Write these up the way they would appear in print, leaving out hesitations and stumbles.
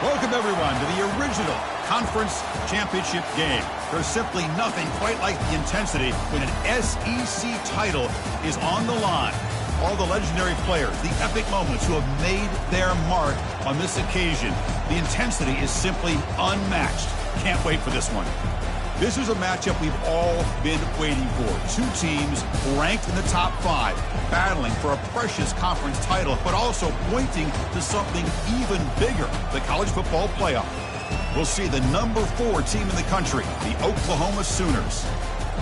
Welcome, everyone, to the original conference championship game. There's simply nothing quite like the intensity when an SEC title is on the line. All the legendary players, the epic moments who have made their mark on this occasion. The intensity is simply unmatched. Can't wait for this one. This is a matchup we've all been waiting for. Two teams ranked in the top 5, battling for a precious conference title, but also pointing to something even bigger, the college football playoff. We'll see the number 4 team in the country, the Oklahoma Sooners,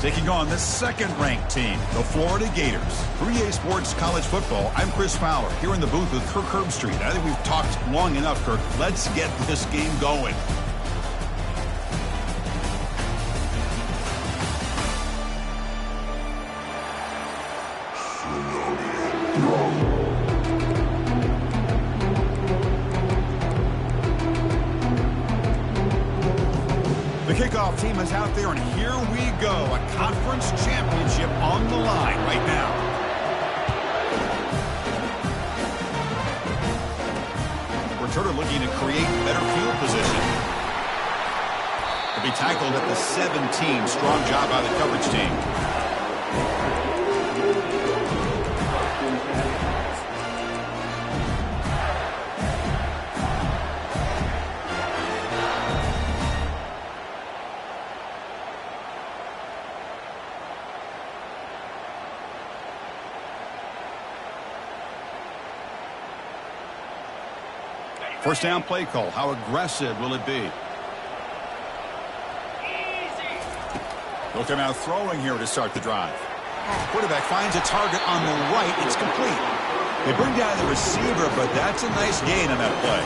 taking on the second-ranked team, the Florida Gators. For EA Sports College Football, I'm Chris Fowler, here in the booth with Kirk Herbstreit. I think we've talked long enough, Kirk. Let's get this game going. Kickoff team is out there, and here we go. A conference championship on the line right now. Returner looking to create better field position. To be tackled at the 17. Strong job by the coverage team. First down play call. How aggressive will it be? They'll come out throwing here to start the drive. Quarterback finds a target on the right. It's complete. They bring down the receiver, but that's a nice gain on that play.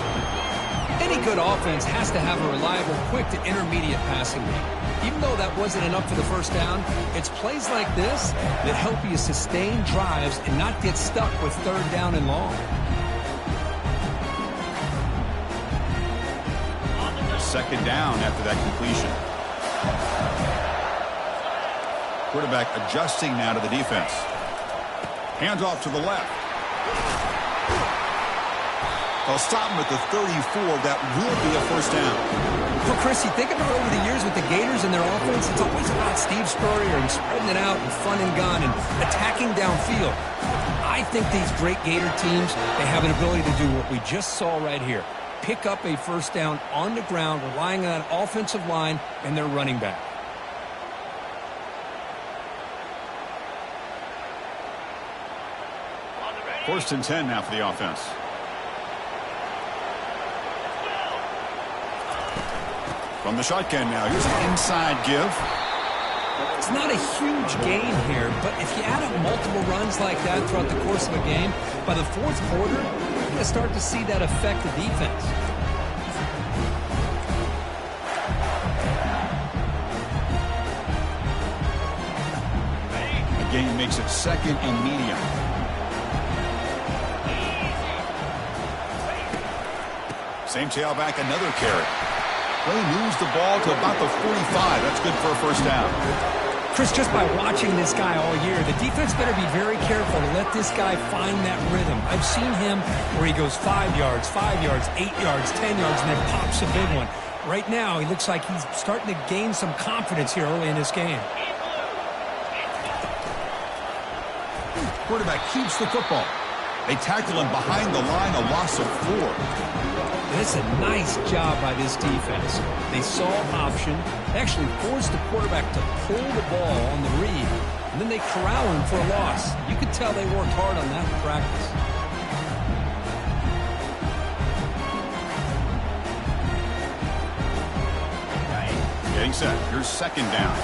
Any good offense has to have a reliable, quick to intermediate passing game. Even though that wasn't enough for the first down, it's plays like this that help you sustain drives and not get stuck with third down and long. Second down after that completion. Quarterback adjusting now to the defense. Hands off to the left. They'll stop him at the 34. That will be a first down. Well, Chris, you think about over the years with the Gators and their offense, it's always about Steve Spurrier and spreading it out and fun and gun and attacking downfield. I think these great Gator teams, they have an ability to do what we just saw right here. Pick up a first down on the ground, relying on that offensive line and their running back. First and 10 now for the offense. From the shotgun now, here's an inside give. It's not a huge gain here, but if you add up multiple runs like that throughout the course of a game, by the fourth quarter, you're going to start to see that affect the defense. The gain makes it second and medium. Same tailback, another carry. Well, he moves the ball to about the 45. That's good for a first down. Chris, just by watching this guy all year, the defense better be very careful to let this guy find that rhythm. I've seen him where he goes 5 yards, 8 yards, 10 yards, and then pops a big one. Right now, he looks like he's starting to gain some confidence here early in this game. Quarterback keeps the football. They tackle him behind the line, a loss of 4. That's a nice job by this defense. They saw option, actually forced the quarterback to pull the ball on the read, and then they corral him for a loss. You could tell they worked hard on that in practice. Getting set. Here's second down.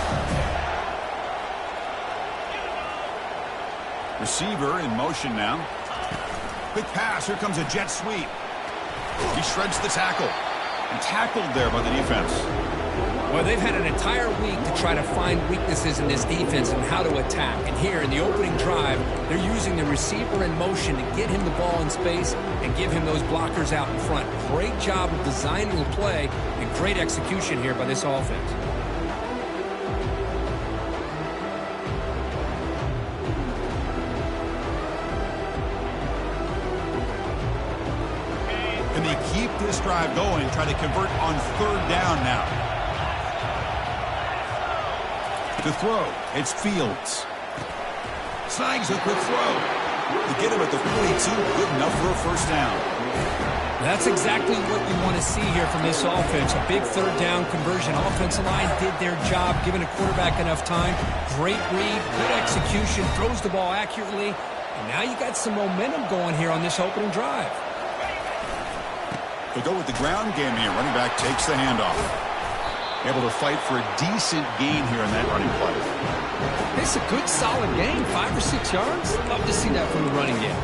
Receiver in motion now. Quick pass. Here comes a jet sweep. He shreds the tackle. And tackled there by the defense. Well, they've had an entire week to try to find weaknesses in this defense and how to attack. And here in the opening drive, they're using the receiver in motion to get him the ball in space and give him those blockers out in front. Great job of designing the play and great execution here by this offense. they keep this drive going, try to convert on 3rd down now. To throw, it's Fields. Snags a quick throw. To get him at the 42, good enough for a 1st down. That's exactly what you want to see here from this offense. A big 3rd down conversion. Offensive line did their job, giving a quarterback enough time. Great read, good execution, throws the ball accurately. And now you got some momentum going here on this opening drive. They go with the ground game here. Running back takes the handoff. Able to fight for a decent gain here in that running play. It's a good, solid gain. 5 or 6 yards. Love to see that from the running game.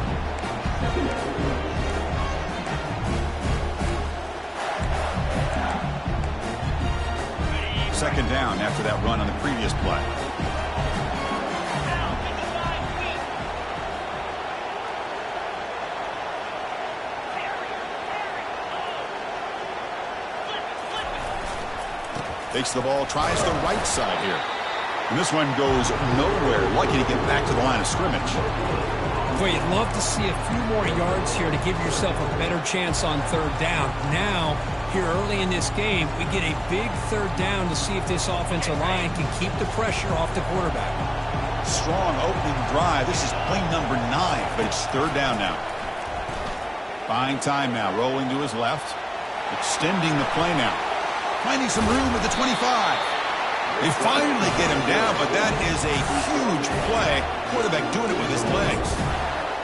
2nd down after that run on the previous play. Takes the ball, tries the right side here. And this one goes nowhere. Lucky to get back to the line of scrimmage. Boy, you'd love to see a few more yards here to give yourself a better chance on 3rd down. Now, here early in this game, we get a big 3rd down to see if this offensive line can keep the pressure off the quarterback. Strong opening drive. This is play number 9, but it's 3rd down now. Buying time now, rolling to his left. Extending the play now. Finding some room at the 25. They finally get him down, but that is a huge play. Quarterback doing it with his legs.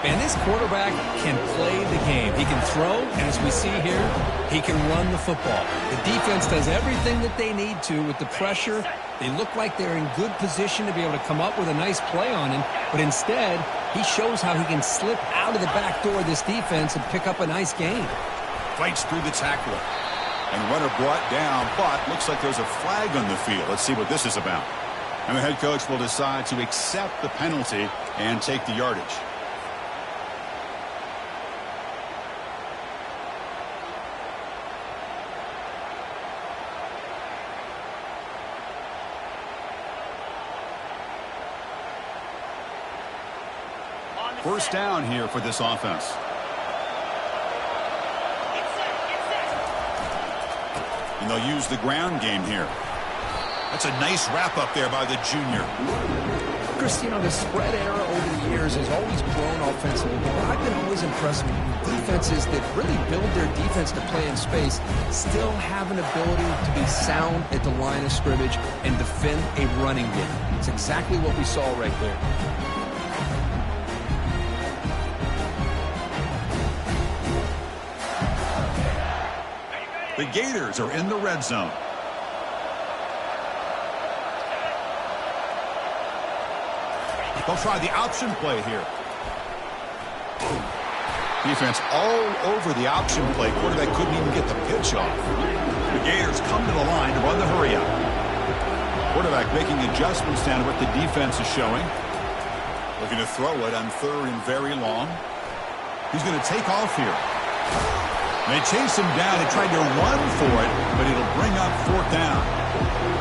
And this quarterback can play the game. He can throw, and as we see here, he can run the football. The defense does everything that they need to with the pressure. They look like they're in good position to be able to come up with a nice play on him, but instead, he shows how he can slip out of the back door of this defense and pick up a nice gain. Fights through the tackler. And runner brought down, but looks like there's a flag on the field. Let's see what this is about. And the head coach will decide to accept the penalty and take the yardage. First down here for this offense. And they'll use the ground game here. That's a nice wrap up there by the junior. Chris, you know, the spread era over the years has always grown offensively, but I've been always impressed with defenses that really build their defense to play in space, still have an ability to be sound at the line of scrimmage and defend a running game. It's exactly what we saw right there. The Gators are in the red zone. They'll try the option play here. Defense all over the option play. Quarterback couldn't even get the pitch off. The Gators come to the line to run the hurry up. Quarterback making adjustments down to what the defense is showing. Looking to throw it on 3rd and very long. He's going to take off here. They chase him down and tried to run for it, but it'll bring up 4th down.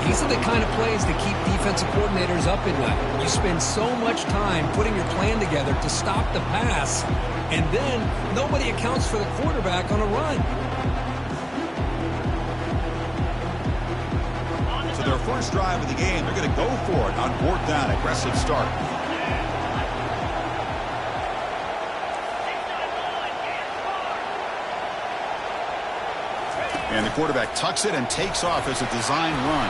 These are the kind of plays that keep defensive coordinators up at night. You spend so much time putting your plan together to stop the pass, and then nobody accounts for the quarterback on a run. So their first drive of the game, they're going to go for it on 4th down. Aggressive start. And the quarterback tucks it and takes off as a design run.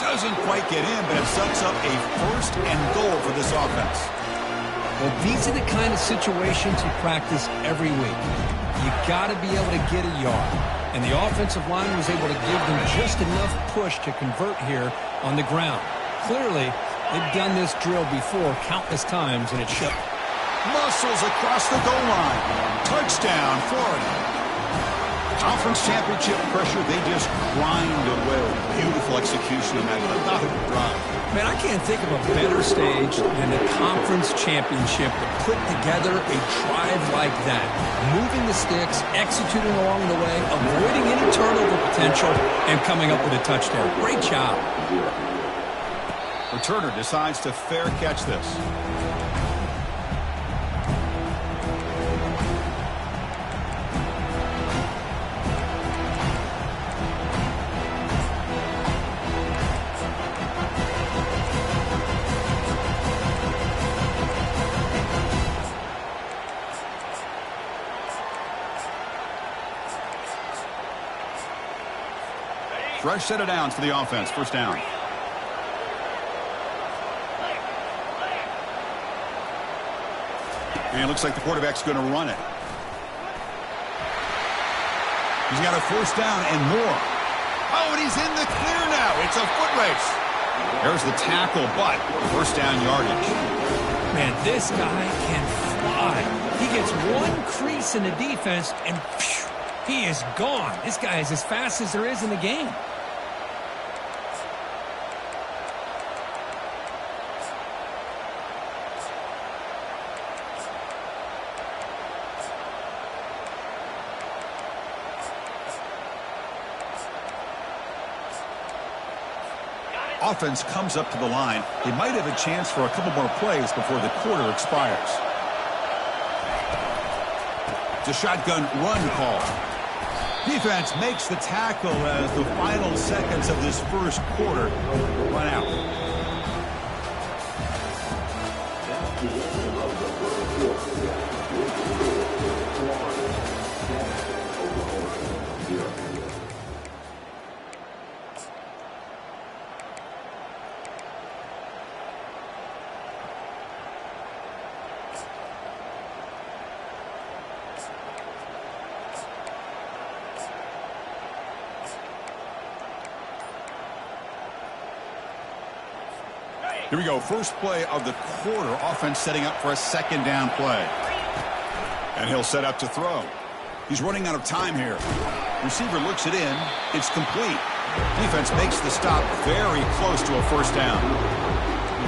Doesn't quite get in, but it sets up a 1st and goal for this offense. Well, these are the kind of situations you practice every week. You got to be able to get a yard. And the offensive line was able to give them just enough push to convert here on the ground. Clearly, they've done this drill before countless times, and it showed. Muscles across the goal line. Touchdown, Florida. Conference championship pressure, they just grind away. Beautiful execution in that methodical drive. Man, I can't think of a better stage than the conference championship to put together a drive like that. Moving the sticks, executing along the way, avoiding any turnover potential, and coming up with a touchdown. Great job. Returner decides to fair catch this. Fresh set of downs for the offense. First down. And it looks like the quarterback's going to run it. He's got a first down and more. Oh, and he's in the clear now. It's a foot race. There's the tackle, but first down yardage. Man, this guy can fly. He gets one crease in the defense, and phew, he is gone. This guy is as fast as there is in the game. Offense comes up to the line. They might have a chance for a couple more plays before the quarter expires. It's a shotgun run call. Defense makes the tackle as the final seconds of this first quarter run out. Here we go. First play of the quarter. Offense setting up for a second down play. And he'll set up to throw. He's running out of time here. Receiver looks it in. It's complete. Defense makes the stop very close to a first down.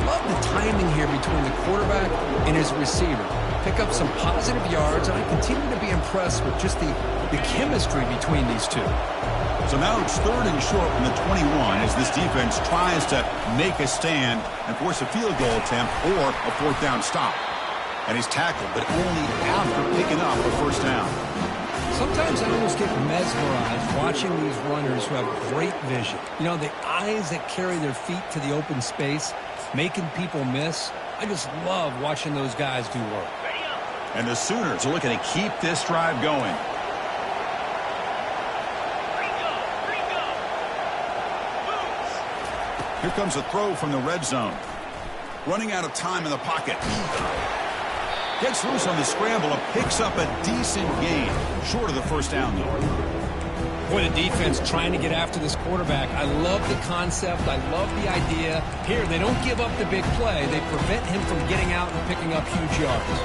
Love the timing here between the quarterback and his receiver. Pick up some positive yards, and I continue to be impressed with just the chemistry between these two. So now it's third and short from the 21 as this defense tries to make a stand and force a field goal attempt or a fourth down stop. And he's tackled, but only after picking up a first down. Sometimes I almost get mesmerized watching these runners who have great vision. You know, the eyes that carry their feet to the open space, making people miss. I just love watching those guys do work. And the Sooners are looking to keep this drive going. Here comes a throw from the red zone. Running out of time in the pocket. Gets loose on the scramble and picks up a decent gain. Short of the first down, though. Boy, the defense trying to get after this quarterback. I love the concept. I love the idea. Here, they don't give up the big play. They prevent him from getting out and picking up huge yards.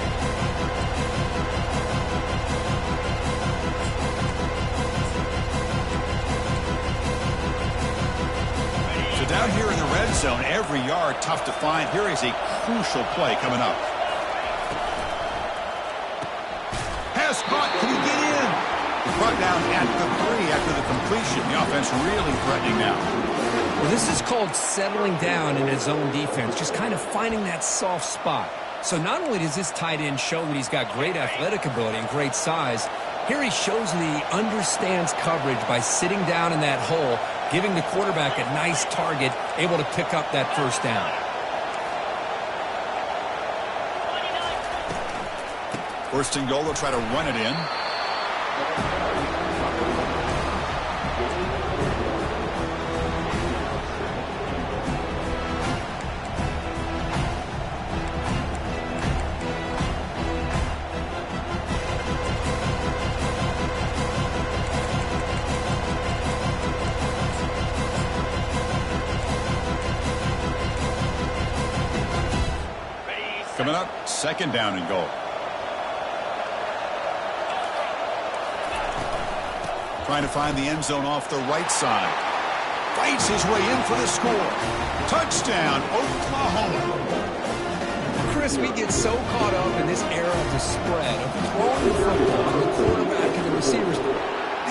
Down here in the red zone, every yard tough to find. Here is a crucial play coming up. Pass caught. Can he get in? Brought down at the 3 after the completion. The offense really threatening now. Well, this is called settling down in his own defense, just kind of finding that soft spot. So not only does this tight end show that he's got great athletic ability and great size, here he shows that he understands coverage by sitting down in that hole, giving the quarterback a nice target, able to pick up that first down. First and goal, they'll try to run it in. Coming up, second down and goal. Trying to find the end zone off the right side. Fights his way in for the score. Touchdown, Oklahoma. Chris, we get so caught up in this era of the spread, of throwing the football, and the quarterback and the receivers.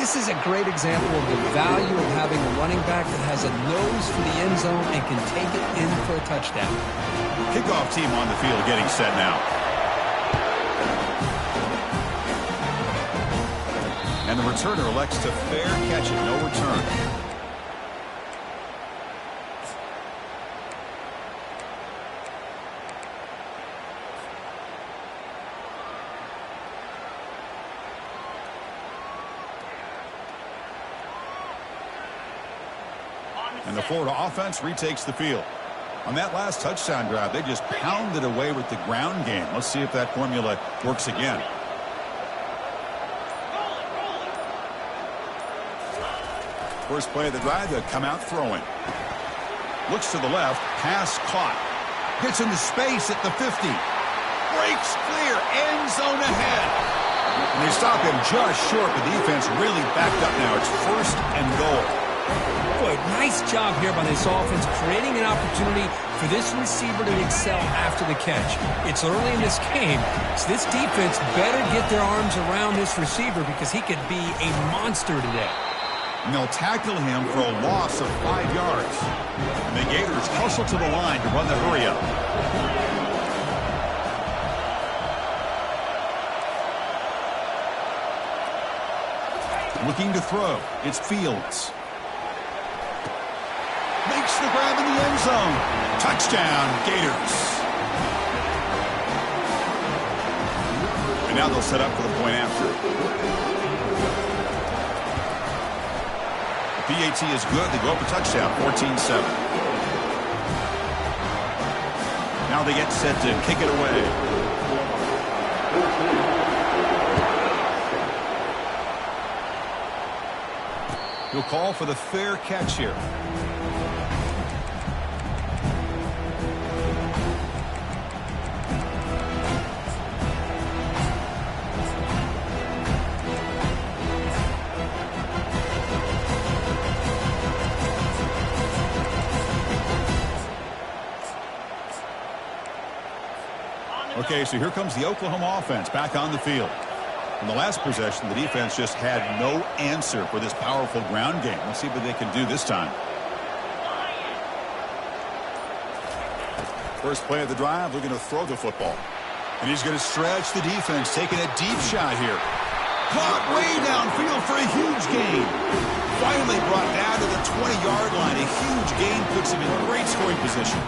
This is a great example of the value of having a running back that has a nose for the end zone and can take it in for a touchdown. Kickoff team on the field getting set now. And the returner elects to fair catch it, no return. the Florida offense retakes the field. On that last touchdown drive, they just pounded away with the ground game. Let's see if that formula works again. First play of the drive, they'll come out throwing. Looks to the left, pass caught. Hits into space at the 50. Breaks clear, end zone ahead. And they stop him just short. The defense really backed up now. It's 1st and goal. Boy, nice job here by this offense, creating an opportunity for this receiver to excel after the catch. It's early in this game, so this defense better get their arms around this receiver because he could be a monster today. And they'll tackle him for a loss of 5 yards. And the Gators hustle to the line to run the hurry-up. Looking to throw. It's Fields. Makes the grab in the end zone. Touchdown, Gators. And now they'll set up for the point after. PAT is good. They go up a touchdown, 14-7. Now they get set to kick it away. He'll call for the fair catch here. Okay, so here comes the Oklahoma offense back on the field. In the last possession, the defense just had no answer for this powerful ground game. Let's see what they can do this time. First play of the drive, looking to throw the football. And he's going to stretch the defense, taking a deep shot here. Caught way downfield for a huge gain. Finally brought down to the 20-yard line. A huge gain puts him in great scoring position.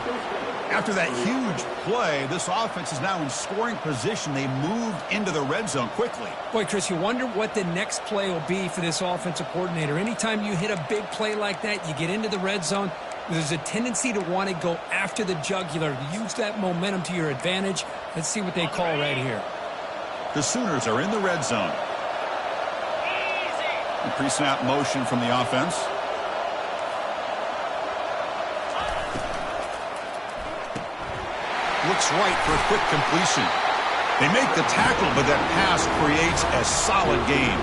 After that huge play, this offense is now in scoring position. They moved into the red zone quickly. Boy, Chris, you wonder what the next play will be for this offensive coordinator. Anytime you hit a big play like that, you get into the red zone, there's a tendency to want to go after the jugular, use that momentum to your advantage. Let's see what they call right here. The Sooners are in the red zone. Pre-snap motion from the offense. Looks right for a quick completion. They make the tackle, but that pass creates a solid gain.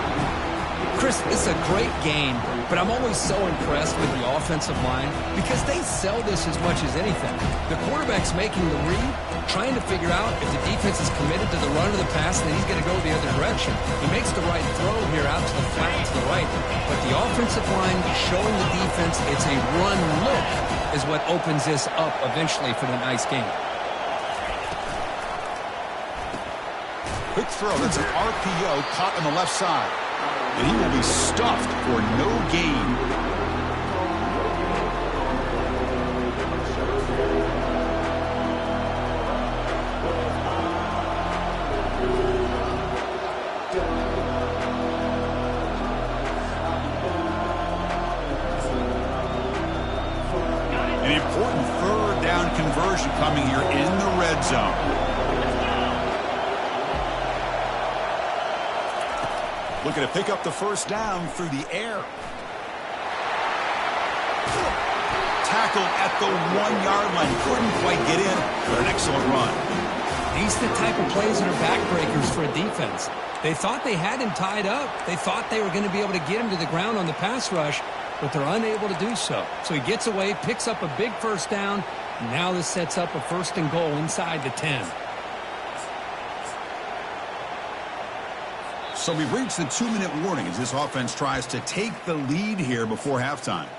Chris, it's a great game, but I'm always so impressed with the offensive line because they sell this as much as anything. The quarterback's making the read, trying to figure out if the defense is committed to the run or the pass, and then he's going to go the other direction. He makes the right throw here out to the flat to the right, but the offensive line showing the defense it's a run look is what opens this up eventually for the nice game. Quick throw, that's an RPO caught on the left side. And he will be stuffed for no gain. An important third down conversion coming here in the red zone. Looking to pick up the first down through the air. Tackled at the 1-yard line. Couldn't quite get in, but an excellent run. These are the type of plays that are backbreakers for a defense. They thought they had him tied up. They thought they were going to be able to get him to the ground on the pass rush, but they're unable to do so. So he gets away, picks up a big first down. Now this sets up a 1st and goal inside the 10. So we've reached the 2-minute warning as this offense tries to take the lead here before halftime.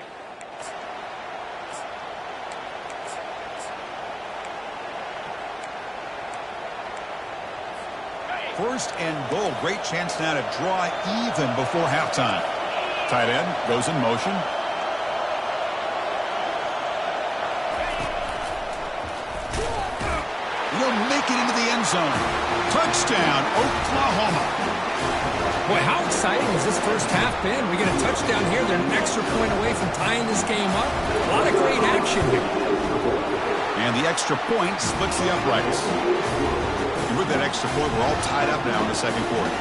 First and goal. Great chance now to draw even before halftime. Tight end goes in motion. He'll make it into the end zone. Touchdown, Oklahoma. Boy, how exciting has this first half been? We get a touchdown here. They're an extra point away from tying this game up. A lot of great action here. And the extra point splits the uprights. And with that extra point, we're all tied up now in the second quarter.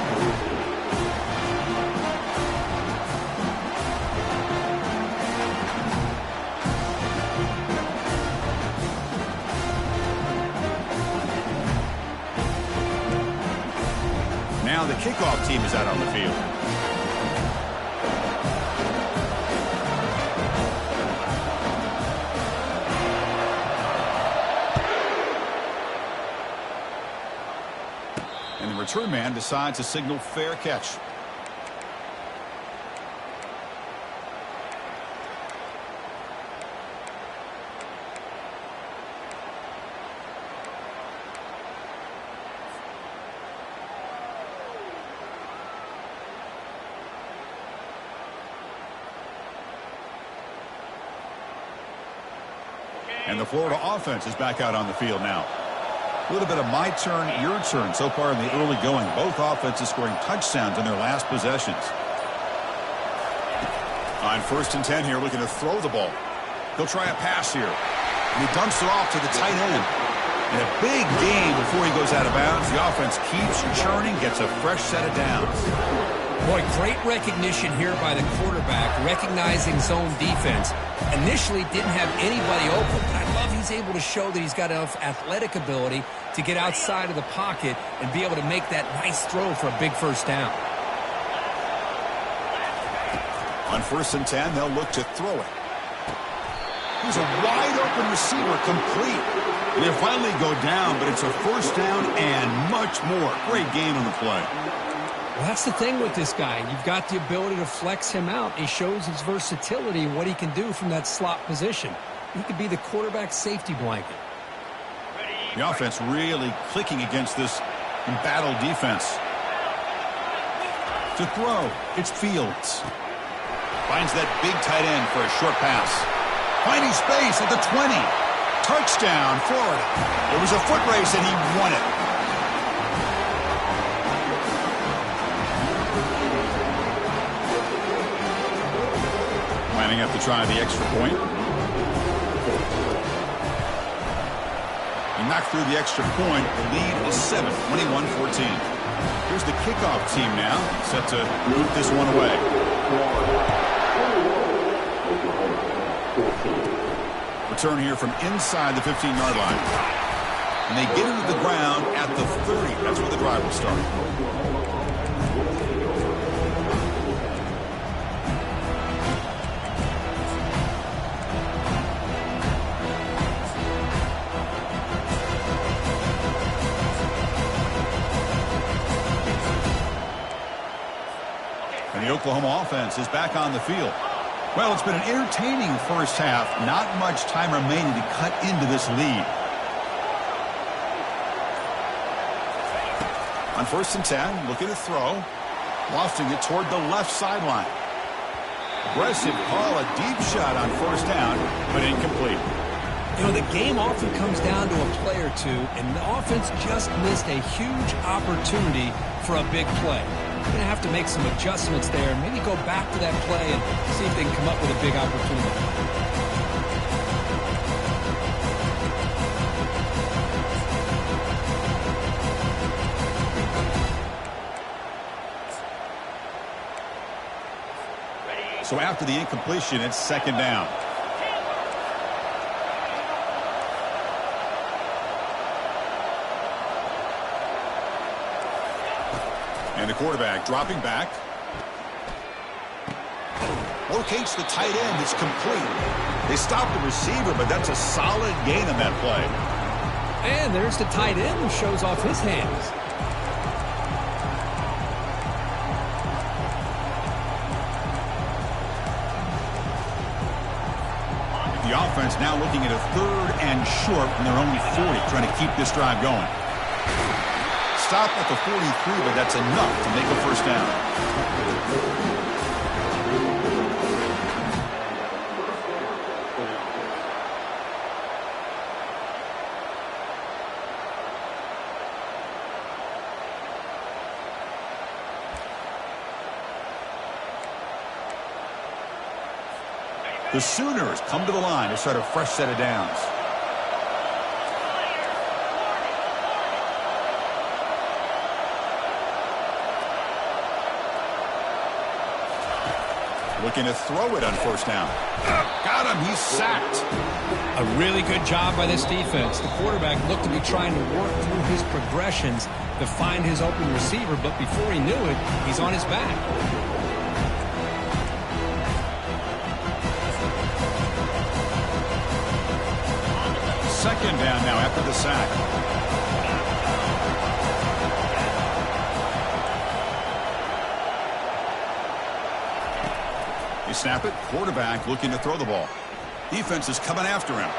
Now the kickoff team is out on the field. And the return man decides to signal fair catch. And the Florida offense is back out on the field now. A little bit of my turn, your turn so far in the early going. Both offenses scoring touchdowns in their last possessions. On 1st and 10 here, looking to throw the ball. He'll try a pass here. And he dumps it off to the tight end. And a big gain before he goes out of bounds. The offense keeps churning, gets a fresh set of downs. Boy, great recognition here by the quarterback, recognizing zone defense. Initially didn't have anybody open, but I love he's able to show that he's got enough athletic ability to get outside of the pocket and be able to make that nice throw for a big first down. On 1st and 10, they'll look to throw it. Here's a wide-open receiver, complete. And they finally go down, but it's a first down and much more. Great gain on the play. Well, that's the thing with this guy. You've got the ability to flex him out. He shows his versatility and what he can do from that slot position. He could be the quarterback safety blanket. The offense really clicking against this embattled defense. To throw, it's Fields. Finds that big tight end for a short pass. Finding space at the 20. Touchdown, Florida. It was a foot race and he won it. Lining up to try the extra point. He knocked through the extra point. The lead is 7, 21-14. Here's the kickoff team now, set to move this one away. Return here from inside the 15-yard line. And they get into the ground at the 30. That's where the drive will start. And the Oklahoma offense is back on the field. Well, it's been an entertaining first half. Not much time remaining to cut into this lead. On 1st and 10, looking to throw. Lofting it toward the left sideline. Aggressive call, a deep shot on 1st down, but incomplete. You know, the game often comes down to a play or two, and the offense just missed a huge opportunity for a big play. They're going to have to make some adjustments there and maybe go back to that play and see if they can come up with a big opportunity. So after the incompletion, it's 2nd down. And the quarterback dropping back. Locates the tight end. It's complete. They stop the receiver, but that's a solid gain on that play. And there's the tight end who shows off his hands. The offense now looking at a 3rd and short when they're only 40, trying to keep this drive going. Stop at the 43, but that's enough to make a first down. The Sooners come to the line to start a fresh set of downs. Looking to throw it on first down. Got him. He's sacked. A really good job by this defense. The quarterback looked to be trying to work through his progressions to find his open receiver, but before he knew it, he's on his back. Second down now after the sack. You snap it. Quarterback looking to throw the ball. Defense is coming after him.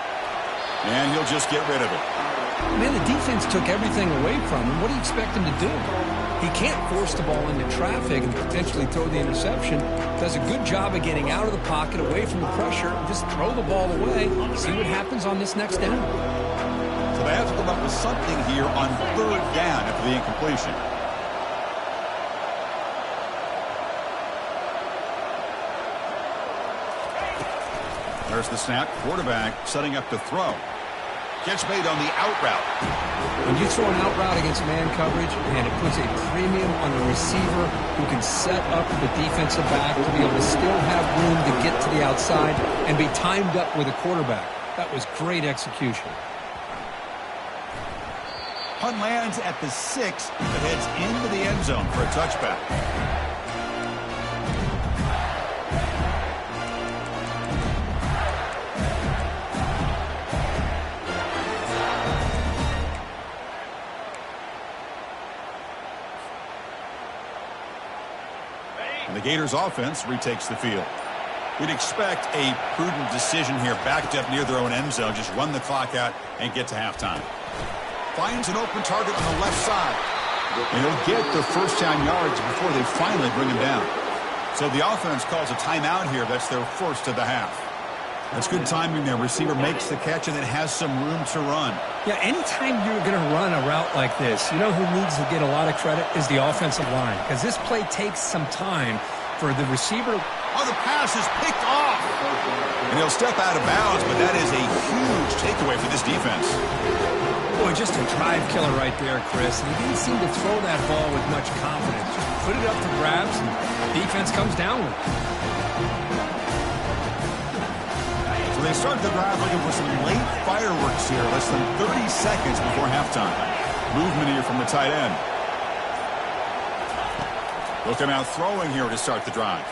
And he'll just get rid of it. Man, the defense took everything away from him. What do you expect him to do? He can't force the ball into traffic and potentially throw the interception. Does a good job of getting out of the pocket, away from the pressure, and just throw the ball away. See what happens on this next down. So they have to come up with something here on third down after the incompletion. There's the snap. Quarterback setting up to throw. Catch made on the out route. When you throw an out route against man coverage, and it puts a premium on the receiver who can set up the defensive back to be able to still have room to get to the outside and be timed up with a quarterback. That was great execution. Punt lands at the 6, but heads into the end zone for a touchback. And the Gators offense retakes the field. We'd expect a prudent decision here, backed up near their own end zone. Just run the clock out and get to halftime. Finds an open target on the left side. And he'll get the first down yards before they finally bring him down. So the offense calls a timeout here. That's their first of the half. That's good timing there. Receiver makes the catch and then has some room to run. Yeah, anytime you're going to run a route like this, you know who needs to get a lot of credit is the offensive line. Because this play takes some time for the receiver. Oh, the pass is picked off. And he'll step out of bounds, but that is a huge takeaway for this defense. Boy, just a drive killer right there, Chris. And he didn't seem to throw that ball with much confidence. Just put it up for grabs, and defense comes down with it. So they start the drive looking for some late fireworks here, less than 30 seconds before halftime. Movement here from the tight end. Looking out throwing here to start the drive.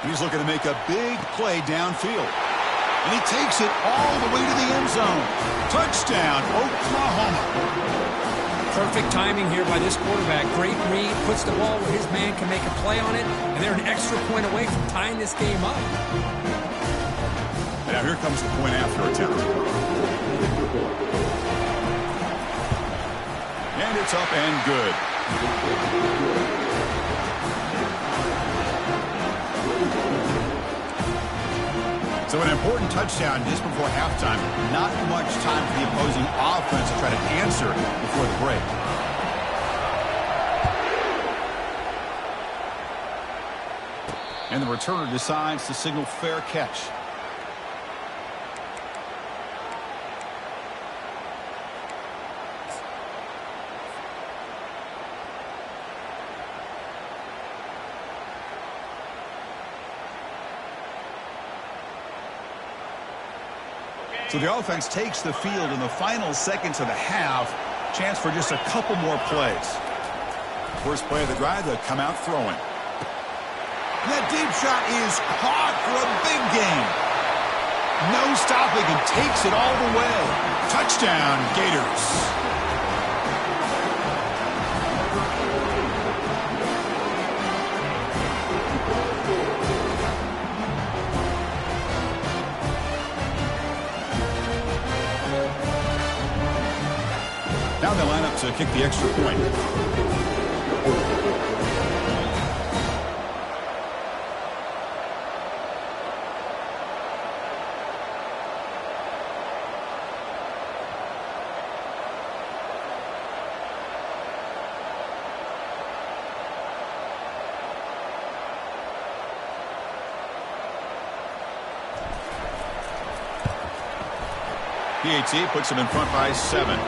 He's looking to make a big play downfield. And he takes it all the way to the end zone. Touchdown, Oklahoma. Perfect timing here by this quarterback. Great read, puts the ball where his man can make a play on it, and they're an extra point away from tying this game up. Now here comes the point after attempt. And it's up and good. So an important touchdown just before halftime. Not much time for the opposing offense to try to answer before the break. And the returner decides to signal fair catch. So the offense takes the field in the final seconds of the half. Chance for just a couple more plays. First play of the drive, they'll come out throwing. And that deep shot is caught for a big gain. No stopping and takes it all the way. Touchdown, Gators. Now they line up to kick the extra point. PAT puts them in front by 7.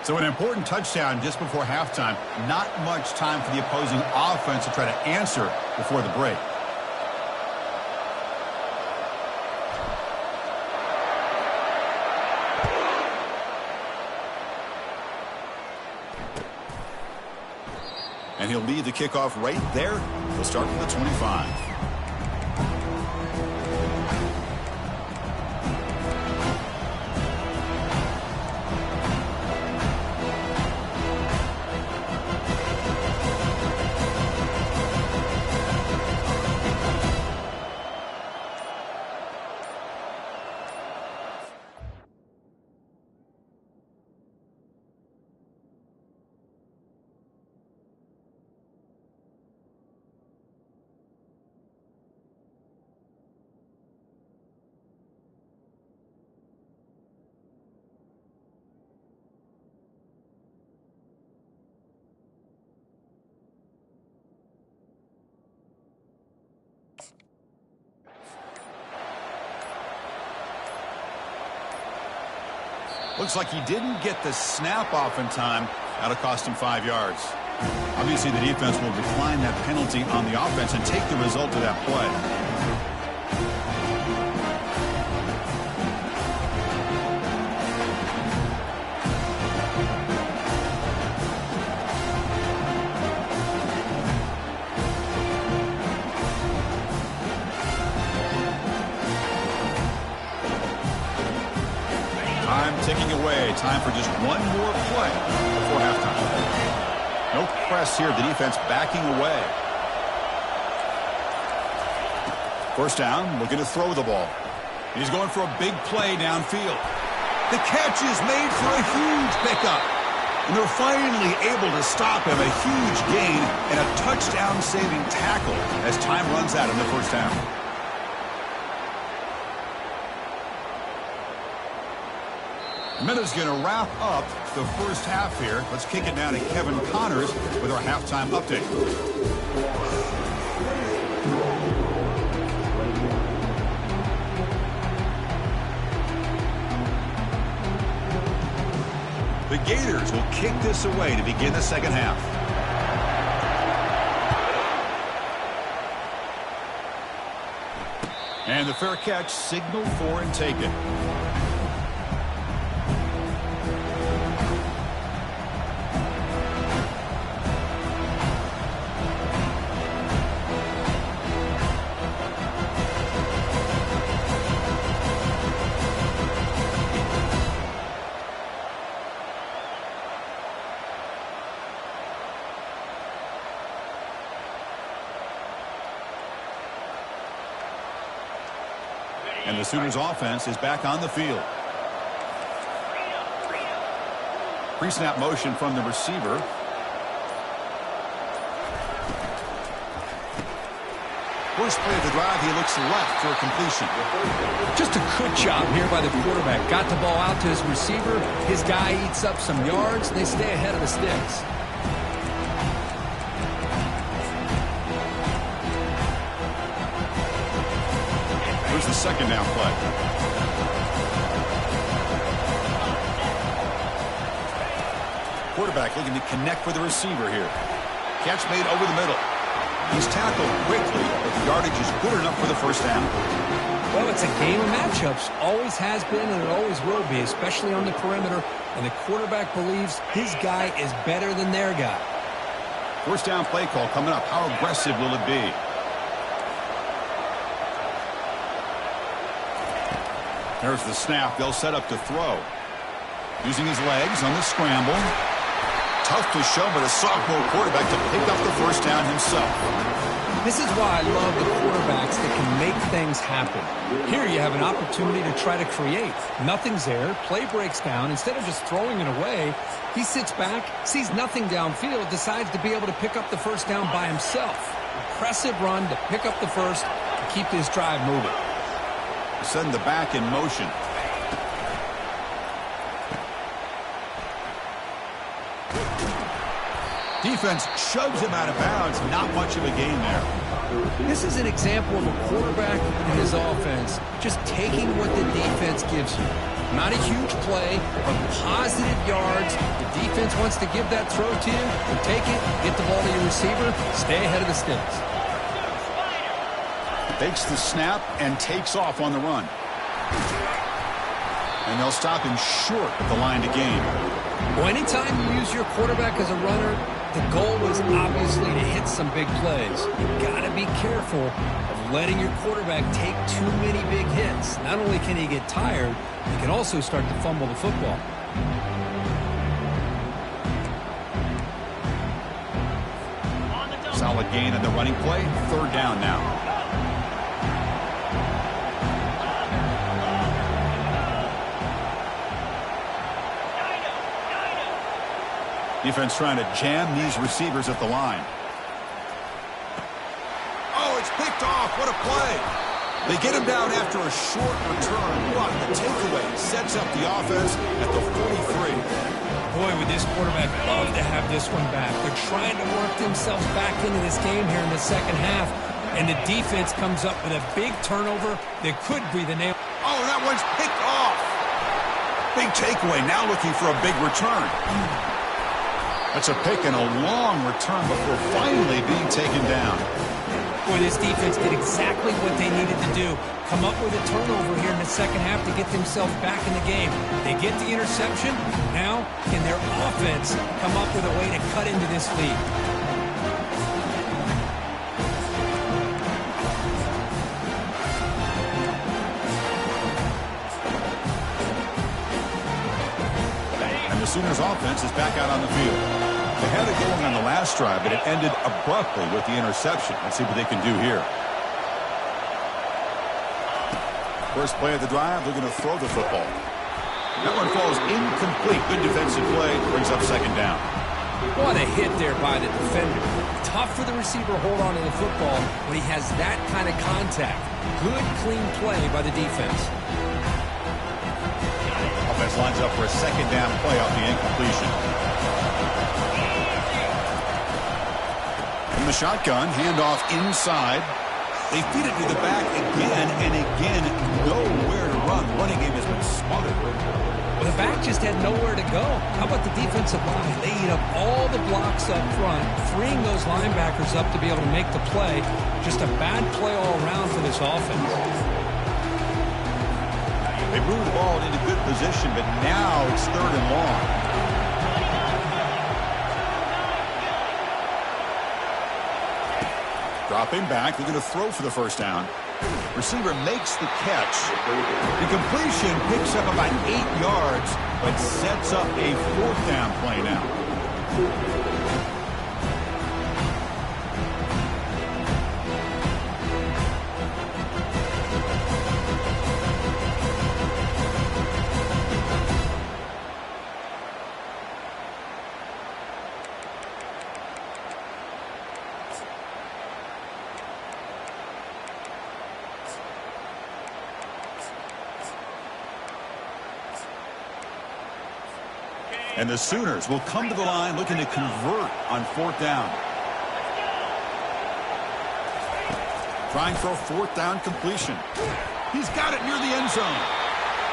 So an important touchdown just before halftime. Not much time for the opposing offense to try to answer before the break. And he'll lead the kickoff right there. He'll start from the 25. Looks like he didn't get the snap off in time. That'll cost him 5 yards. Obviously, the defense will decline that penalty on the offense and take the result of that play. Ticking away. Time for just one more play before halftime. No press here. The defense backing away. First down, looking to throw the ball. He's going for a big play downfield. The catch is made for a huge pickup. And they're finally able to stop him. A huge gain and a touchdown-saving tackle as time runs out in the first down. Minutes going to wrap up the first half here. Let's kick it now to Kevin Connors with our halftime update. The Gators will kick this away to begin the second half. And the fair catch signaled for and taken. And the Sooners offense is back on the field. Pre-snap motion from the receiver. First play of the drive, he looks left for a completion. Just a good job here by the quarterback. Got the ball out to his receiver. His guy eats up some yards. They stay ahead of the sticks. Here's the second down play. Quarterback looking to connect with the receiver here. Catch made over the middle. He's tackled quickly, but the yardage is good enough for the first down. Well, it's a game of matchups. Always has been and it always will be, especially on the perimeter. And the quarterback believes his guy is better than their guy. First down play call coming up. How aggressive will it be? There's the snap. They'll set up to throw. Using his legs on the scramble. Tough to show, but a sophomore quarterback to pick up the first down himself. This is why I love the quarterbacks that can make things happen. Here you have an opportunity to try to create. Nothing's there. Play breaks down. Instead of just throwing it away, he sits back, sees nothing downfield, decides to be able to pick up the first down by himself. Impressive run to pick up the first to keep this drive moving. Send the back in motion. Defense shoves him out of bounds. Not much of a gain there. This is an example of a quarterback and his offense just taking what the defense gives you. Not a huge play, but positive yards. The defense wants to give that throw to you. You take it, get the ball to your receiver, stay ahead of the sticks. Fakes the snap and takes off on the run. And they'll stop him short of the line to gain. Well, anytime you use your quarterback as a runner, the goal is obviously to hit some big plays. You've got to be careful of letting your quarterback take too many big hits. Not only can he get tired, he can also start to fumble the football. Solid gain on the running play. Third down now. Defense trying to jam these receivers at the line. Oh, it's picked off. What a play. They get him down after a short return. What the takeaway sets up the offense at the 43. Boy, would this quarterback love to have this one back. They're trying to work themselves back into this game here in the second half, and the defense comes up with a big turnover that could be the nail. Oh, that one's picked off. Big takeaway. Now looking for a big return. That's a pick and a long return before finally being taken down. Boy, this defense did exactly what they needed to do. Come up with a turnover here in the second half to get themselves back in the game. They get the interception. Now, can their offense come up with a way to cut into this lead? The Sooners offense is back out on the field. They had it going on the last drive, but it ended abruptly with the interception. Let's see what they can do here. First play of the drive, they're going to throw the football. That one falls incomplete. Good defensive play. Brings up second down. What a hit there by the defender. Tough for the receiver to hold on to the football when he has that kind of contact. Good, clean play by the defense. Offense lines up for a second down play off the incompletion. From the shotgun, handoff inside. They feed it to the back again and again. Nowhere to run. Running game has been smothered. Well, the back just had nowhere to go. How about the defensive line? They eat up all the blocks up front, freeing those linebackers up to be able to make the play. Just a bad play all around for this offense. They move the ball into good position, but now it's third and long. Dropping back, they're going to throw for the first down. Receiver makes the catch. The completion picks up about 8 yards, but sets up a fourth down play now. And the Sooners will come to the line looking to convert on fourth down. Trying for a fourth down completion. He's got it near the end zone.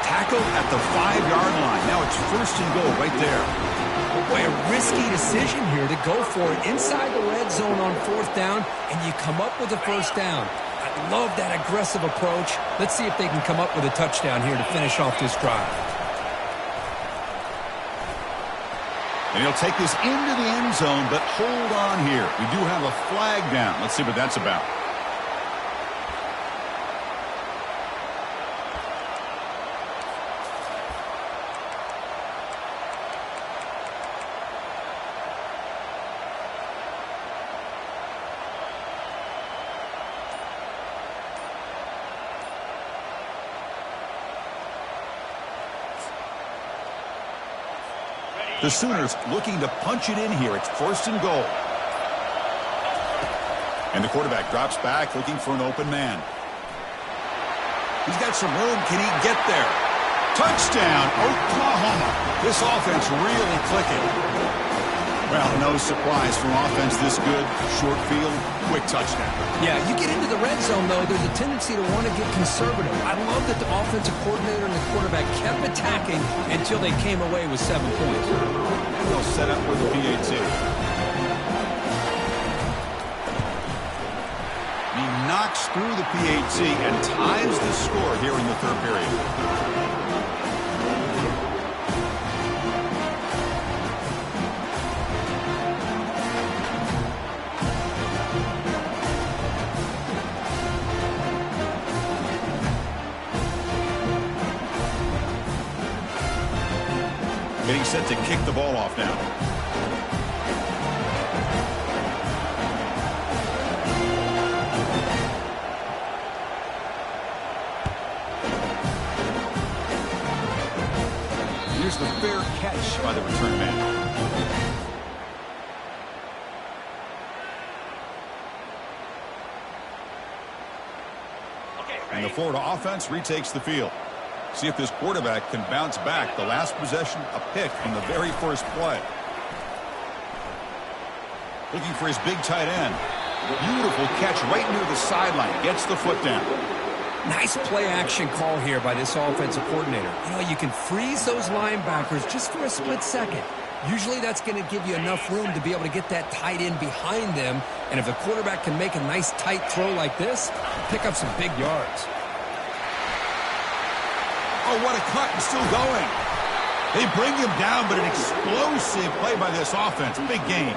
Tackled at the 5-yard line. Now it's first and goal right there. Boy, a risky decision here to go for it inside the red zone on fourth down, and you come up with a first down. I love that aggressive approach. Let's see if they can come up with a touchdown here to finish off this drive. And he'll take this into the end zone, but hold on here. We do have a flag down. Let's see what that's about. The Sooners looking to punch it in here. It's 1st and goal. And the quarterback drops back looking for an open man. He's got some room. Can he get there? Touchdown, Oklahoma. This offense really clicking. Well, no surprise from offense this good. Short field, quick touchdown. Yeah, you get into the red zone, though, there's a tendency to want to get conservative. I love that the offensive coordinator and the quarterback kept attacking until they came away with 7 points. And they'll set up with the PAT. He knocks through the PAT and ties the score here in the 3rd period. Getting set to kick the ball off now. Here's the fair catch by the return man. And the Florida offense retakes the field. See if this quarterback can bounce back. The last possession, a pick on the very first play. Looking for his big tight end. Beautiful catch right near the sideline. Gets the foot down. Nice play-action call here by this offensive coordinator. You know, you can freeze those linebackers just for a split second. Usually that's going to give you enough room to be able to get that tight end behind them. And if the quarterback can make a nice tight throw like this, pick up some big yards. Oh, what a cut, and still going. They bring him down, but an explosive play by this offense. Big gain.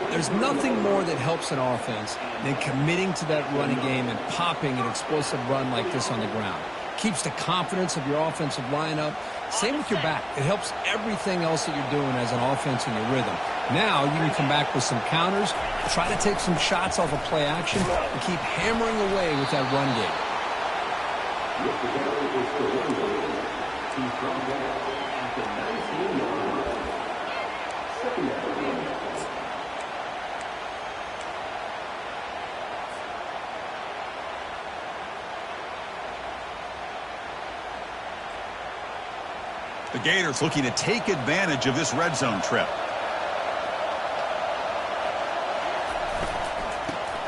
There's nothing more that helps an offense than committing to that running game and popping an explosive run like this on the ground. Keeps the confidence of your offensive lineup. Same with your back. It helps everything else that you're doing as an offense in your rhythm. Now you can come back with some counters, try to take some shots off of play action, and keep hammering away with that run game. The Gators looking to take advantage of this red zone trip.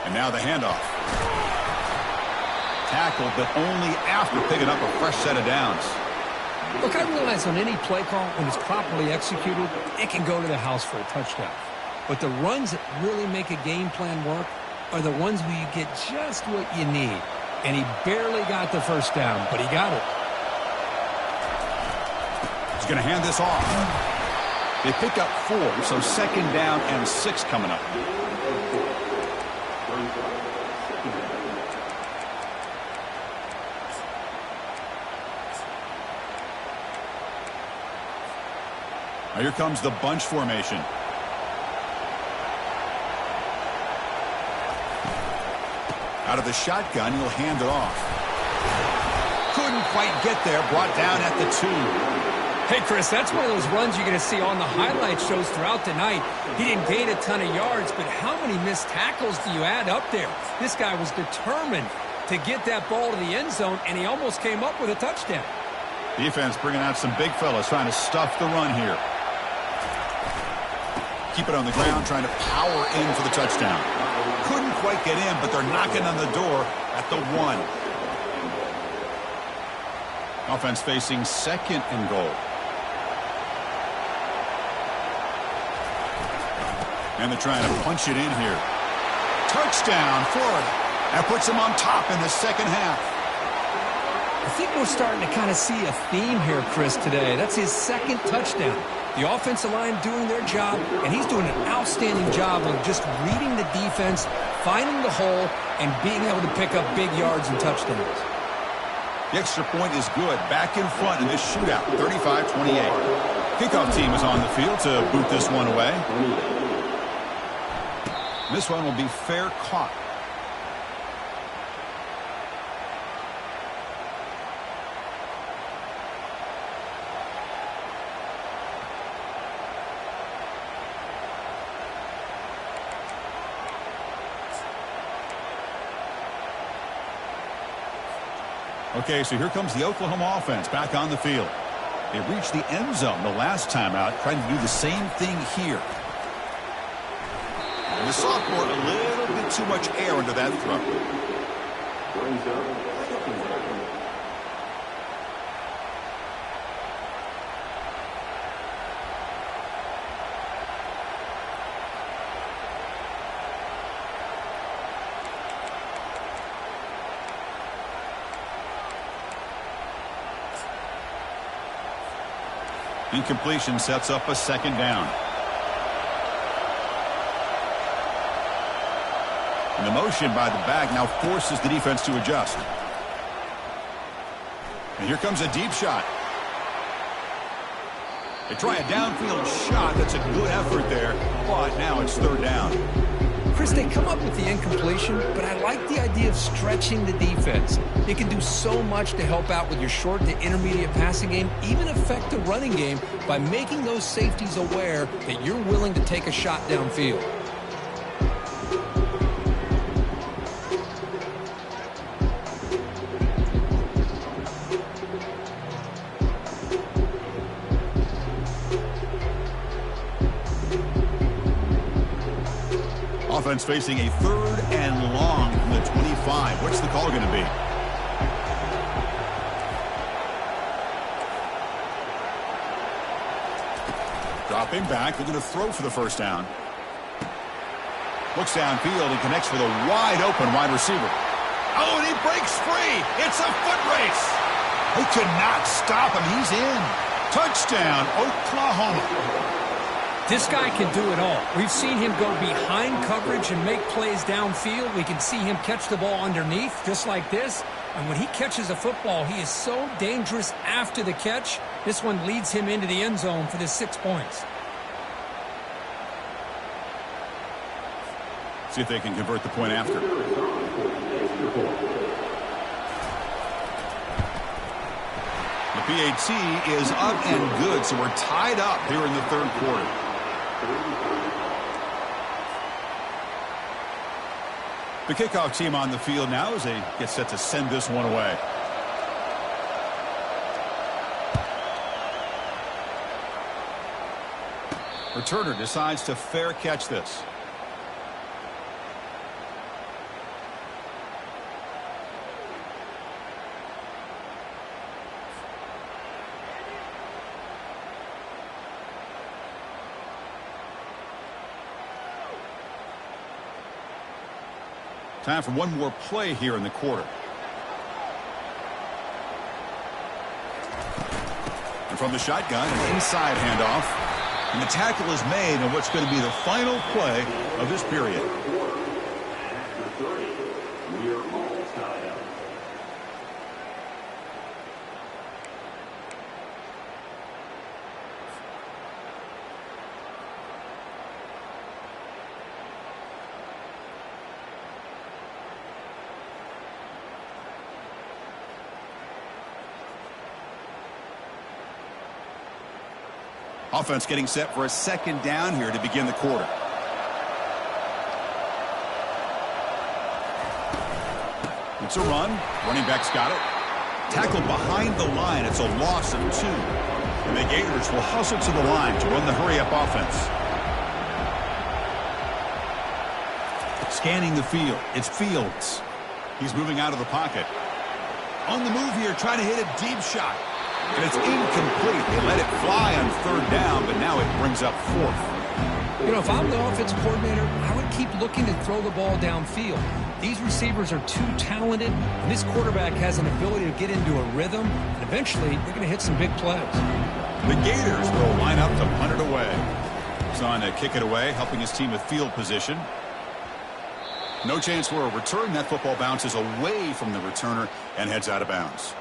And now the handoff. Tackled, but only after picking up a fresh set of downs. Look, I realize on any play call, when it's properly executed, it can go to the house for a touchdown. But the runs that really make a game plan work are the ones where you get just what you need. And he barely got the first down, but he got it. He's going to hand this off. They pick up 4, so 2nd down and 6 coming up. Now here comes the bunch formation. Out of the shotgun, he'll hand it off. Couldn't quite get there, brought down at the 2. Hey, Chris, that's one of those runs you're going to see on the highlight shows throughout the night. He didn't gain a ton of yards, but how many missed tackles do you add up there? This guy was determined to get that ball to the end zone, and he almost came up with a touchdown. Defense bringing out some big fellas trying to stuff the run here. Keep it on the ground, trying to power in for the touchdown. Couldn't quite get in, but they're knocking on the door at the 1. Offense facing 2nd and goal. And they're trying to punch it in here. Touchdown, Florida. That puts them on top in the 2nd half. I think we're starting to kind of see a theme here, Chris, today. That's his 2nd touchdown. The offensive line doing their job, and he's doing an outstanding job of just reading the defense, finding the hole, and being able to pick up big yards and touchdowns. The extra point is good. Back in front in this shootout, 35-28. Kickoff team is on the field to boot this one away. This one will be fair caught. Okay, so here comes the Oklahoma offense back on the field. They reached the end zone the last time out, trying to do the same thing here. And the sophomore, a little bit too much air into that throw. Incompletion sets up a second down. And the motion by the back now forces the defense to adjust. And here comes a deep shot. They try a downfield shot. That's a good effort there, but now it's third down. Chris, they come up with the incompletion, but I like the idea of stretching the defense. It can do so much to help out with your short to intermediate passing game, even affect the running game by making those safeties aware that you're willing to take a shot downfield. Offense facing a third and long from the 25. What's the call going to be? Dropping back. They're going to throw for the first down. Looks downfield and connects with a wide open wide receiver. Oh, and he breaks free. It's a foot race. They could not stop him. He's in. Touchdown, Oklahoma. This guy can do it all. We've seen him go behind coverage and make plays downfield. We can see him catch the ball underneath, just like this. And when he catches a football, he is so dangerous after the catch. This one leads him into the end zone for the 6 points. See if they can convert the point after. The PAT is up and good, so we're tied up here in the third quarter. The kickoff team on the field now as they get set to send this one away. Returner decides to fair catch this. Time for one more play here in the quarter. And from the shotgun, an inside handoff. And the tackle is made on what's going to be the final play of this period. Offense getting set for a second down here to begin the quarter. It's a run. Running back's got it. Tackled behind the line. It's a loss of 2. And the Gators will hustle to the line to run the hurry-up offense. Scanning the field. It's Fields. He's moving out of the pocket. On the move here, trying to hit a deep shot. And it's incomplete. They let it fly on third down, but now it brings up 4th. You know, if I'm the offensive coordinator, I would keep looking to throw the ball downfield. These receivers are too talented, and this quarterback has an ability to get into a rhythm, and eventually they're going to hit some big plays. The Gators will line up to punt it away. He's on to kick it away, helping his team with field position. No chance for a return. That football bounces away from the returner and heads out of bounds.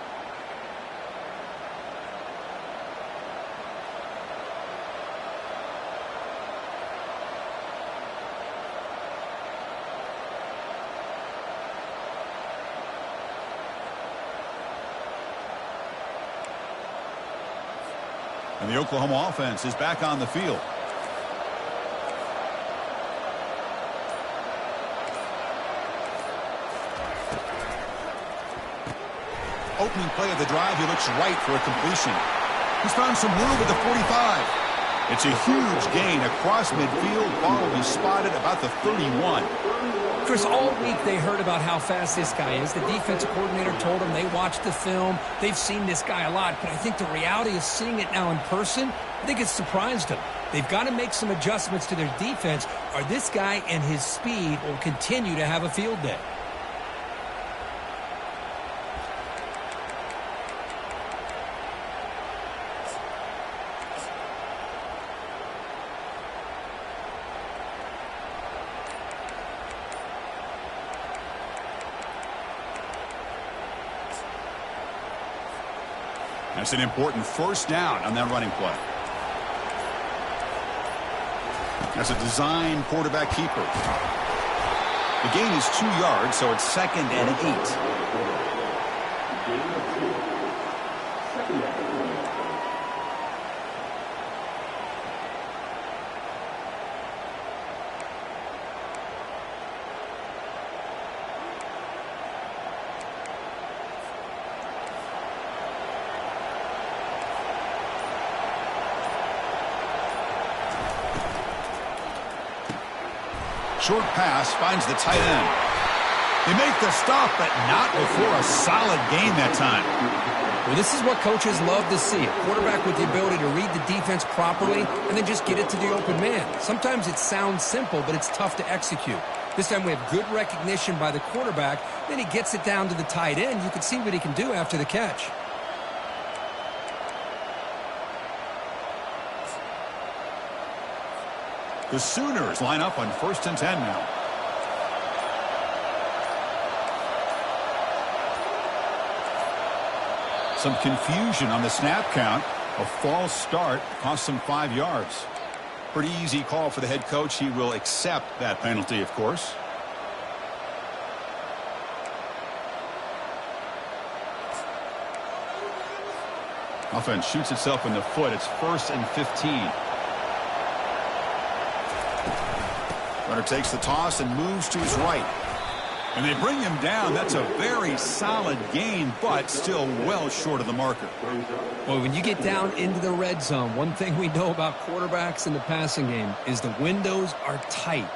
And the Oklahoma offense is back on the field. opening play of the drive, he looks right for a completion. He's found some room at the 45. It's a huge gain across midfield. Ball will be spotted about the 31. Chris, all week they heard about how fast this guy is. The defensive coordinator told them they watched the film. They've seen this guy a lot, but I think the reality of seeing it now in person, I think it's surprised them. They've got to make some adjustments to their defense, or this guy and his speed will continue to have a field day. That's an important first down on that running play. That's a design quarterback keeper. The gain is 2 yards, so it's 2nd and 8. Short pass finds the tight end. They make the stop, but not before a solid gain that time. Well, this is what coaches love to see. A quarterback with the ability to read the defense properly and then just get it to the open man. Sometimes it sounds simple, but it's tough to execute. This time we have good recognition by the quarterback. Then he gets it down to the tight end. You can see what he can do after the catch. The Sooners line up on 1st and 10 now. Some confusion on the snap count. A false start cost them 5 yards. Pretty easy call for the head coach. He will accept that penalty, of course. Offense shoots itself in the foot. It's 1st and 15. Runner takes the toss and moves to his right. And they bring him down. That's a very solid gain, but still well short of the marker. Well, when you get down into the red zone, one thing we know about quarterbacks in the passing game is the windows are tight.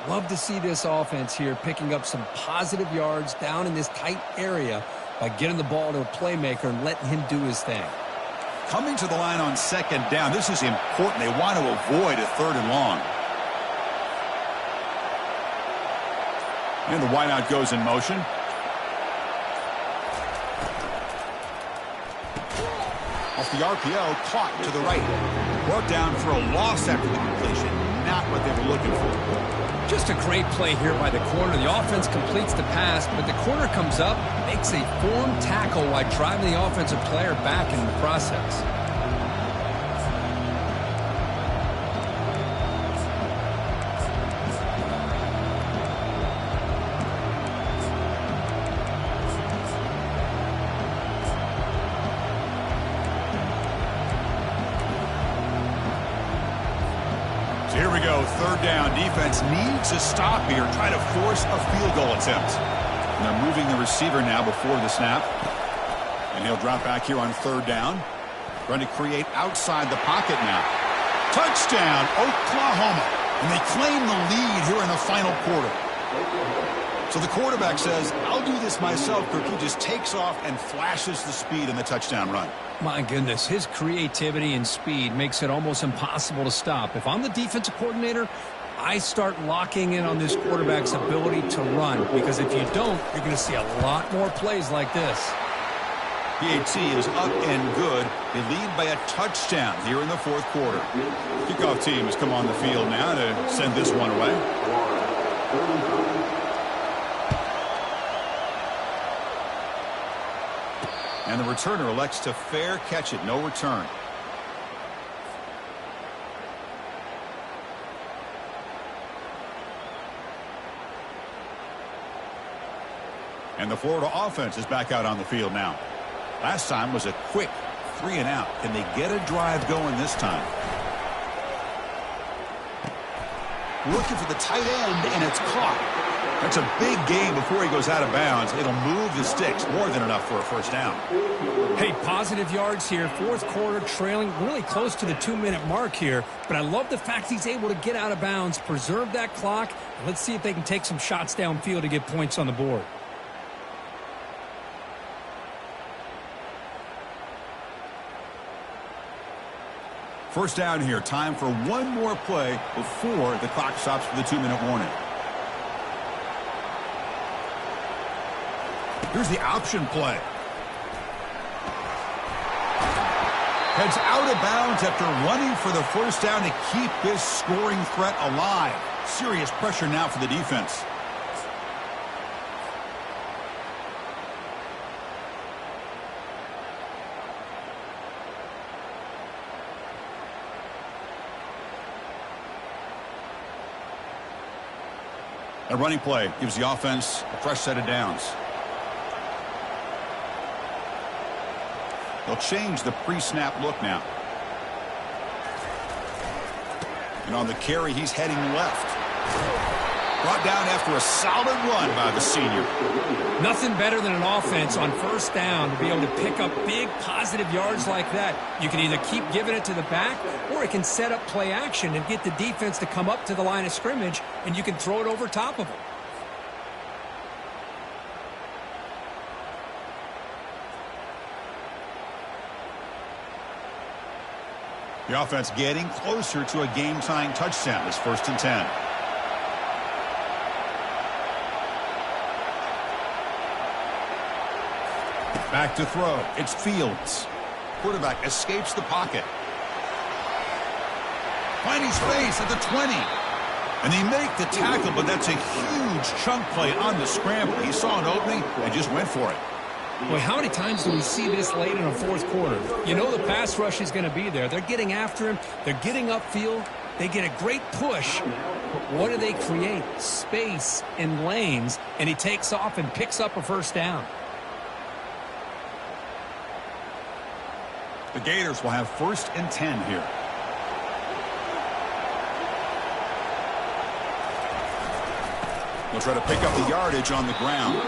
Love to see this offense here picking up some positive yards down in this tight area by getting the ball to a playmaker and letting him do his thing. Coming to the line on 2nd down, this is important. They want to avoid a 3rd and long. And the wideout goes in motion. Off the RPO, caught to the right. Brought down for a loss after the completion. Not what they were looking for. Just a great play here by the corner. The offense completes the pass, but the corner comes up, makes a form tackle while driving the offensive player back in the process. Here we go, 3rd down. Defense needs a stop here, try to force a field goal attempt. And they're moving the receiver now before the snap. And he'll drop back here on 3rd down. Trying to create outside the pocket now. Touchdown, Oklahoma. And they claim the lead here in the final quarter. So the quarterback says, I'll do this myself. He just takes off and flashes the speed in the touchdown run. My goodness, his creativity and speed makes it almost impossible to stop. If I'm the defensive coordinator, I start locking in on this quarterback's ability to run, because if you don't, you're going to see a lot more plays like this. PAT is up and good. They lead by a touchdown here in the 4th quarter. Kickoff team has come on the field now to send this one away. And the returner elects to fair catch it. No return. And the Florida offense is back out on the field now. Last time was a quick 3 and out. Can they get a drive going this time? Looking for the tight end, and it's caught. That's a big gain before he goes out of bounds. It'll move the sticks, more than enough for a first down. Hey, positive yards here. Fourth quarter, trailing really close to the 2-minute mark here. But I love the fact he's able to get out of bounds, preserve that clock. Let's see if they can take some shots downfield to get points on the board. First down here. Time for one more play before the clock stops for the 2-minute warning. Here's the option play. Heads out of bounds after running for the first down to keep this scoring threat alive. Serious pressure now for the defense. A running play gives the offense a fresh set of downs. They'll change the pre-snap look now. And on the carry, he's heading left. Brought down after a solid run by the senior. Nothing better than an offense on first down to be able to pick up big positive yards like that. You can either keep giving it to the back, or it can set up play action and get the defense to come up to the line of scrimmage, and you can throw it over top of them. The offense getting closer to a game-tying touchdown. It's 1st and 10. Back to throw. It's Fields. Quarterback escapes the pocket. Finding space at the 20. And they make the tackle, but that's a huge chunk play on the scramble. He saw an opening and just went for it. Boy, how many times do we see this late in a fourth quarter? You know the pass rush is going to be there. They're getting after him. They're getting upfield. They get a great push. But what do they create? Space and lanes. And he takes off and picks up a first down. The Gators will have 1st and 10 here. They'll try to pick up the yardage on the ground.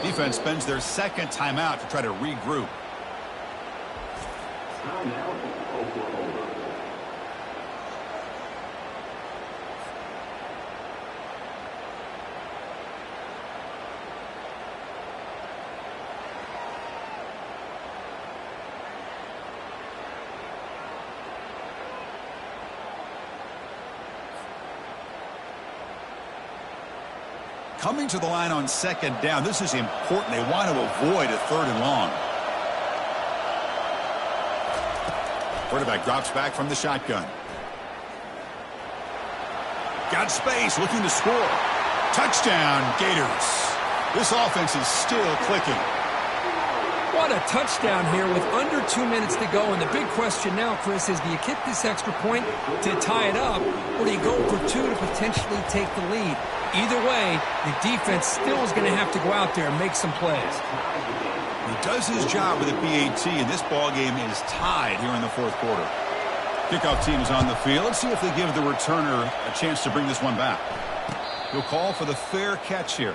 Defense spends their second timeout to try to regroup. Coming to the line on 2nd down. This is important. They want to avoid a 3rd and long. Quarterback drops back from the shotgun. Got space, looking to score. Touchdown, Gators. This offense is still clicking. What a touchdown here with under 2 minutes to go. And the big question now, Chris, is do you kick this extra point to tie it up, or do you go for 2 to potentially take the lead? Either way, the defense still is going to have to go out there and make some plays. He does his job with a PAT, and this ball game is tied here in the 4th quarter. Kickoff team is on the field. Let's see if they give the returner a chance to bring this one back. He'll call for the fair catch here.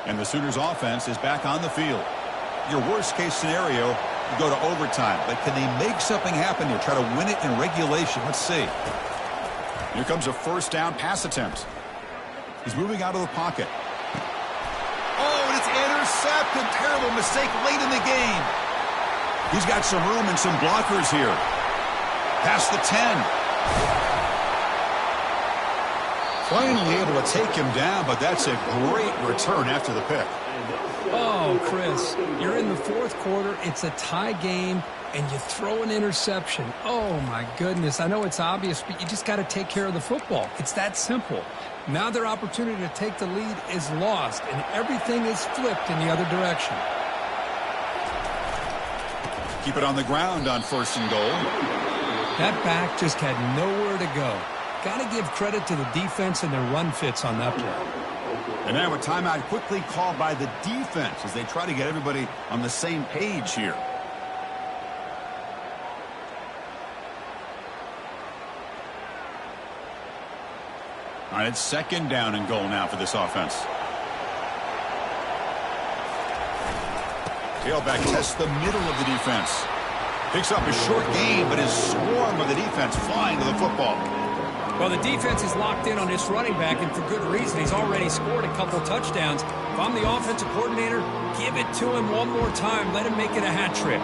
And the Sooners offense is back on the field. Your worst case scenario, you go to overtime. But can they make something happen here? Try to win it in regulation. Let's see. Here comes a first down pass attempt. He's moving out of the pocket. Oh, and it's intercepted. Terrible mistake late in the game. He's got some room and some blockers here. Past the 10. Finally able to take him down, but that's a great return after the pick. Oh, Chris, you're in the 4th quarter. It's a tie game, and you throw an interception. Oh, my goodness. I know it's obvious, but you just got to take care of the football. It's that simple. Now their opportunity to take the lead is lost, and everything is flipped in the other direction. Keep it on the ground on 1st and goal. That back just had nowhere to go. Got to give credit to the defense and their run fits on that play. And now a timeout quickly called by the defense as they try to get everybody on the same page here. All right, it's 2nd down and goal now for this offense. Tailback tests the middle of the defense. Picks up a short gain, but his swarm of the defense flying to the football. Well, the defense is locked in on this running back, and for good reason. He's already scored a couple touchdowns. If I'm the offensive coordinator, give it to him one more time. Let him make it a hat trick.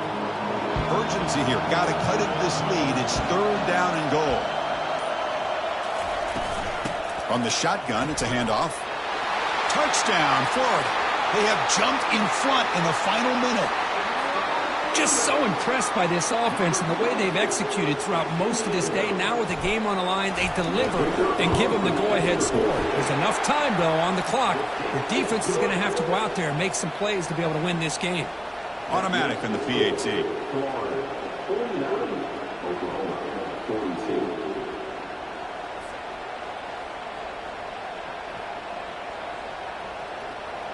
Urgency here. Got to cut into this lead. It's 3rd down and goal. From the shotgun, it's a handoff. Touchdown, Florida. They have jumped in front in the final minute. Just so impressed by this offense and the way they've executed throughout most of this day. Now with the game on the line, they deliver and give them the go-ahead score. There's enough time, though, on the clock. The defense is going to have to go out there and make some plays to be able to win this game. Automatic on the PAT.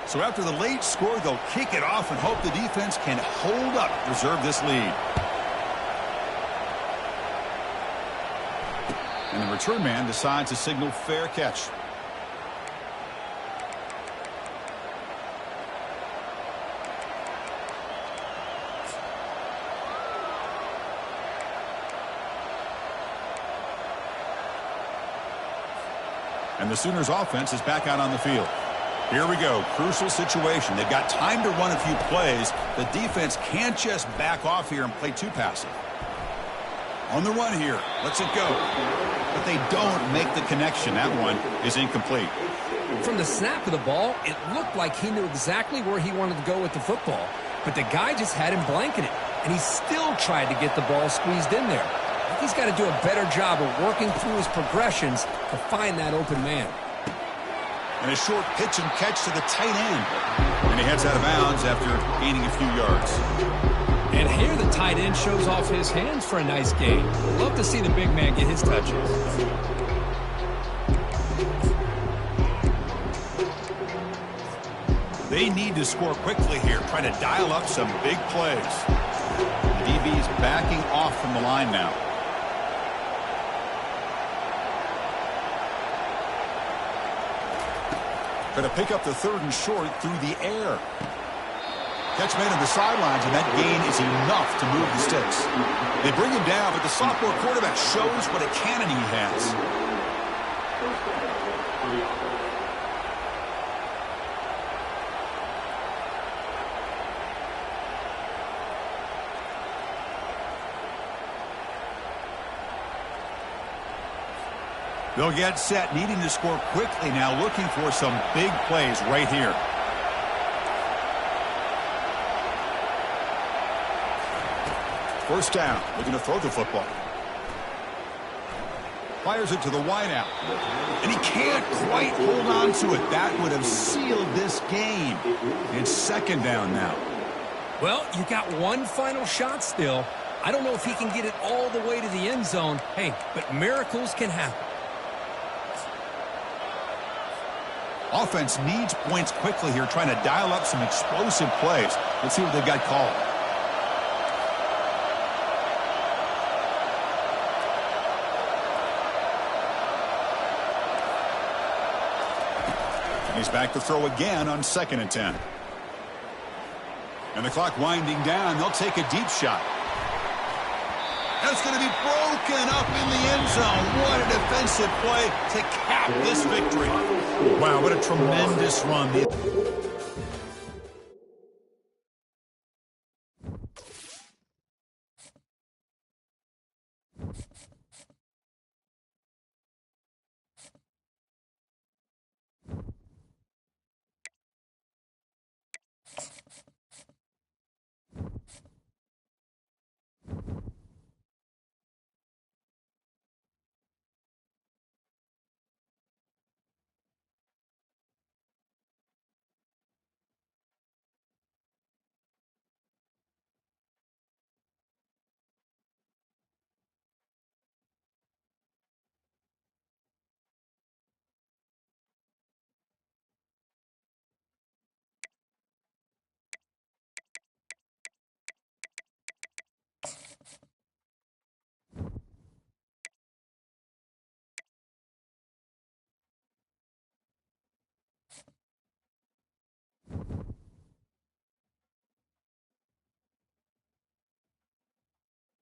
So after the late score, they'll kick it off and hope the defense can hold up, preserve this lead. And the return man decides to signal fair catch. And the Sooners offense is back out on the field. Here we go. Crucial situation. They've got time to run a few plays. The defense can't just back off here and play too passive. On the run here. Lets it go. But they don't make the connection. That one is incomplete. From the snap of the ball, it looked like he knew exactly where he wanted to go with the football. But the guy just had him blanketed. And he still tried to get the ball squeezed in there. I think he's got to do a better job of working through his progressions to find that open man. And a short pitch and catch to the tight end. And he heads out of bounds after gaining a few yards. And here the tight end shows off his hands for a nice gain. Love to see the big man get his touches. They need to score quickly here, trying to dial up some big plays. The DB is backing off from the line now. Going to pick up the 3rd and short through the air. Catch made on the sidelines, and that gain is enough to move the sticks. They bring him down, but the sophomore quarterback shows what a cannon he has. They'll get set, needing to score quickly now, looking for some big plays right here. First down, looking to throw the football. Fires it to the wideout. And he can't quite hold on to it. That would have sealed this game. It's 2nd down now. Well, you got one final shot still. I don't know if he can get it all the way to the end zone. Hey, but miracles can happen. Offense needs points quickly here, trying to dial up some explosive plays. Let's see what they've got called. And he's back to throw again on 2nd and 10. And the clock winding down, they'll take a deep shot. That's going to be broken up in the end zone. What a defensive play to cap this victory. Wow, what a tremendous run.